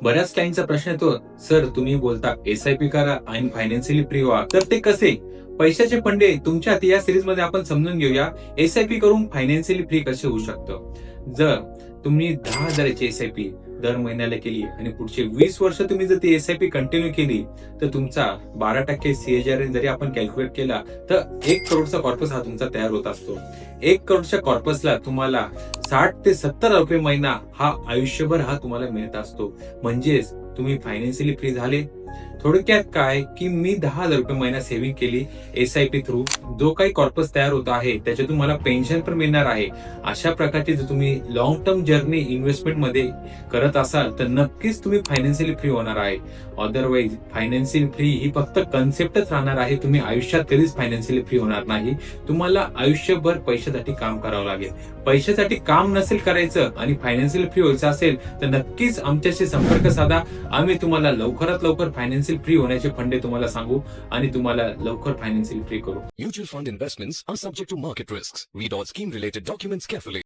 बऱ्याच क्लायंटचा प्रश्न येतो, सर तुम्ही बोलता एसआयपी करा आणि फायनान्शियली फ्री व्हा, तर ते कसे? पैशाचे फंडे तुमच्या या सिरीज मध्ये आपण समजून घेऊया एसआयपी करून फायनान्शियली फ्री कसे होऊ शकतं. जर तुम्ही 10,000ची एसआयपी दर महिन्याला केली आणि पुढचे 20 वर्ष तुम्ही जर ती एसआयपी कंटिन्यू केली तर तुमचा 12% CAGR जरी आपण कॅल्क्युलेट केला तर 1 करोडचा कॉर्पस हा तुमचा तयार होत असतो. 1 करोडच्या कॉर्पसला तुम्हाला 60 ते 70 रुपये महिना हा आयुष्यभर हा तुम्हाला मिळत असतो. म्हणजेच तुम्ही फायनान्शियली फ्री झाले. थोडक्यात काय की मी 10,000 रुपये महिना सेव्हिंग केली एसआयपी थ्रू, जो काही कॉर्पस तयार होत आहे त्याच्यातून मला पेन्शन पण मिळणार आहे. अशा प्रकारची जर तुम्ही लॉंग टर्म जर्नी इन्व्हेस्टमेंट मध्ये करत असाल तर नक्कीच तुम्ही फायनान्शियली फ्री होणार आहे. अदरवाईज फायनान्शियली फ्री ही फक्त कन्सेप्टच राहणार आहे. तुम्ही आयुष्यात कधीच फायनान्शियली फ्री होणार नाही. तुम्हाला आयुष्यभर पैशासाठी काम करावं लागेल. पैशासाठी काम नसेल करायचं आणि फायनान्शियली फ्री व्हायचं असेल तर नक्कीच आमच्याशी संपर्क साधा. आम्ही तुम्हाला लवकरात लवकर फायनान्शियल फ्री होण्याचे फंडे तुम्हाला सांगू आणि तुम्हाला लवकर फायनान्शियल फ्री करू. Mutual fund investments are subject to market risks. Read all scheme related documents carefully.